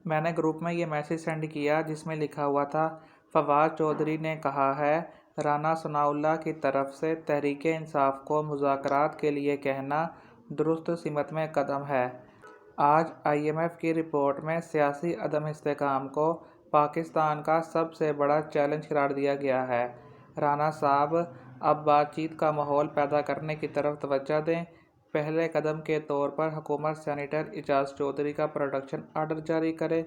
میں نے گروپ میں یہ میسیج سینڈ کیا جس میں لکھا ہوا تھا، فواد چودھری نے کہا ہے رانا ثناءاللہ کی طرف سے تحریک انصاف کو مذاکرات کے لیے کہنا درست سمت میں قدم ہے۔ آج IMF کی رپورٹ میں سیاسی عدم استحکام کو پاکستان کا سب سے بڑا چیلنج قرار دیا گیا ہے۔ رانا صاحب اب بات چیت کا ماحول پیدا کرنے کی طرف توجہ دیں۔ پہلے قدم کے طور پر حکومت سینیٹر اعجاز چودھری کا پروٹیکشن آرڈر جاری کرے،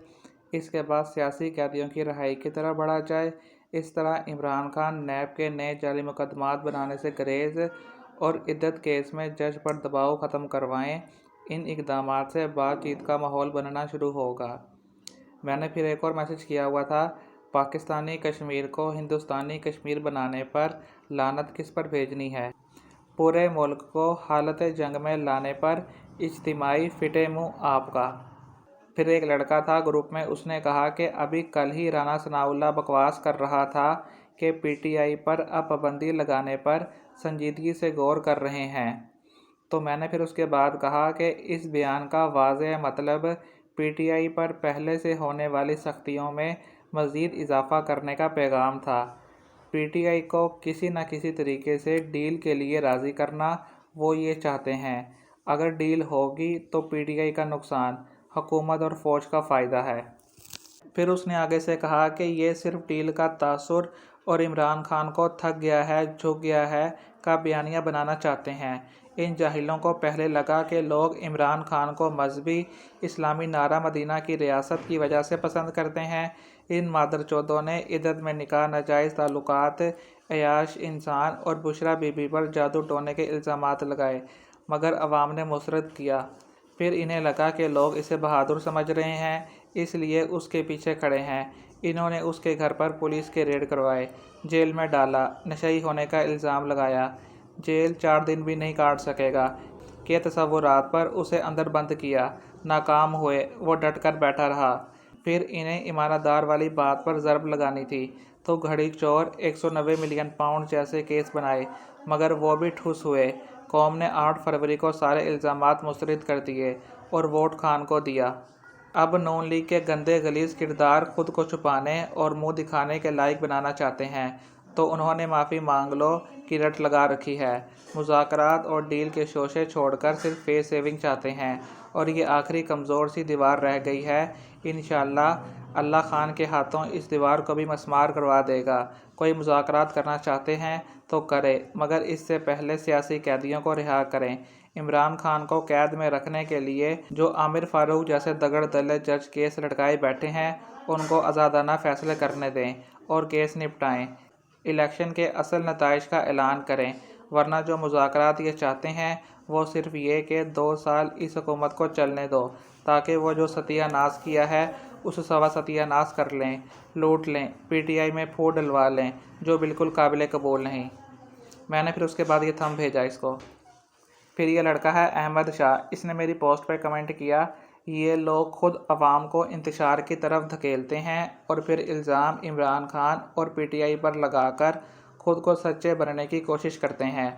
اس کے بعد سیاسی قیدیوں کی رہائی کی طرف بڑھا جائے۔ اس طرح عمران خان نیب کے نئے جعلی مقدمات بنانے سے گریز اور عدت کیس میں جج پر دباؤ ختم کروائیں۔ ان اقدامات سے بات چیت کا ماحول بننا شروع ہوگا۔ میں نے پھر ایک اور میسیج کیا ہوا تھا، پاکستانی کشمیر کو ہندوستانی کشمیر بنانے پر لعنت کس پر بھیجنی ہے؟ پورے ملک کو حالت جنگ میں لانے پر اجتماعی فٹے منہ آپ کا۔ پھر ایک لڑکا تھا گروپ میں، اس نے کہا کہ ابھی کل ہی رانا ثناءاللہ بکواس کر رہا تھا کہ PTI پر اب پابندی لگانے پر سنجیدگی سے غور کر رہے ہیں۔ تو میں نے پھر اس کے بعد کہا کہ اس بیان کا واضح مطلب PTI پر پہلے سے ہونے والی سختیوں میں مزید اضافہ کرنے کا پیغام تھا۔ PTI کو کسی نہ کسی طریقے سے ڈیل کے لیے راضی کرنا، وہ یہ چاہتے ہیں۔ اگر ڈیل ہوگی تو PTI کا نقصان، حکومت اور فوج کا فائدہ ہے۔ پھر اس نے آگے سے کہا کہ یہ صرف ڈیل کا تاثر اور عمران خان کو تھک گیا ہے، جھک گیا ہے کا بیانیہ بنانا چاہتے ہیں۔ ان جاہلوں کو پہلے لگا کہ لوگ عمران خان کو مذہبی اسلامی نعرہ مدینہ کی ریاست کی وجہ سے پسند کرتے ہیں۔ ان مادر چودوں نے عدت میں نکاح، ناجائز تعلقات، عیاش انسان اور بشریٰ بی بی پر جادو ٹونے کے الزامات لگائے، مگر عوام نے مسرت کیا۔ پھر انہیں لگا کہ لوگ اسے بہادر سمجھ رہے ہیں، اس لیے اس کے پیچھے کھڑے ہیں۔ انہوں نے اس کے گھر پر پولیس کے ریڈ کروائے، جیل میں ڈالا، نشئی ہونے کا الزام لگایا، جیل 4 دن بھی نہیں کاٹ سکے گا کے تصورات پر اسے اندر بند کیا۔ ناکام ہوئے، وہ ڈٹ کر بیٹھا رہا۔ پھر انہیں امانت دار والی بات پر ضرب لگانی تھی تو گھڑی چور، 190 ملین پاؤنڈ جیسے کیس بنائے، مگر وہ بھی ٹھوس ہوئے۔ قوم نے 8 فروری کو سارے الزامات مسترد کر دیے اور ووٹ خان کو دیا۔ اب نون لیگ کے گندے غلیظ کردار خود کو چھپانے اور منہ دکھانے کے لائق بنانا چاہتے ہیں، تو انہوں نے معافی مانگ لو کی رٹ لگا رکھی ہے۔ مذاکرات اور ڈیل کے شوشے چھوڑ کر صرف فیس سیونگ چاہتے ہیں، اور یہ آخری کمزور سی دیوار رہ گئی ہے۔ انشاءاللہ اللہ خان کے ہاتھوں اس دیوار کو بھی مسمار کروا دے گا۔ کوئی مذاکرات کرنا چاہتے ہیں تو کرے، مگر اس سے پہلے سیاسی قیدیوں کو رہا کریں۔ عمران خان کو قید میں رکھنے کے لیے جو عامر فاروق جیسے دگڑ دلے جج کیس لٹکائے بیٹھے ہیں، ان کو آزادانہ فیصلے کرنے دیں اور کیس نپٹائیں۔ الیکشن کے اصل نتائج کا اعلان کریں، ورنہ جو مذاکرات یہ چاہتے ہیں وہ صرف یہ کہ 2 سال اس حکومت کو چلنے دو، تاکہ وہ جو ستیہ ناز کیا ہے اسے سوا ستیہ ناز کر لیں، لوٹ لیں، PTI میں پھوٹ ڈلوا لیں، جو بالکل قابل قبول نہیں۔ میں نے پھر اس کے بعد یہ تھم بھیجا اس کو۔ پھر یہ لڑکا ہے احمد شاہ، اس نے میری پوسٹ پر کمنٹ کیا، یہ لوگ خود عوام کو انتشار کی طرف دھکیلتے ہیں اور پھر الزام عمران خان اور PTI پر لگا کر خود کو سچے بننے کی کوشش کرتے ہیں۔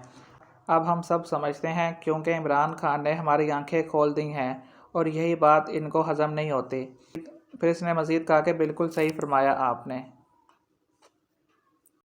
اب ہم سب سمجھتے ہیں کیونکہ عمران خان نے ہماری آنکھیں کھول دی ہیں، اور یہی بات ان کو ہضم نہیں ہوتی۔ پھر اس نے مزید کہا کہ بالکل صحیح فرمایا آپ نے۔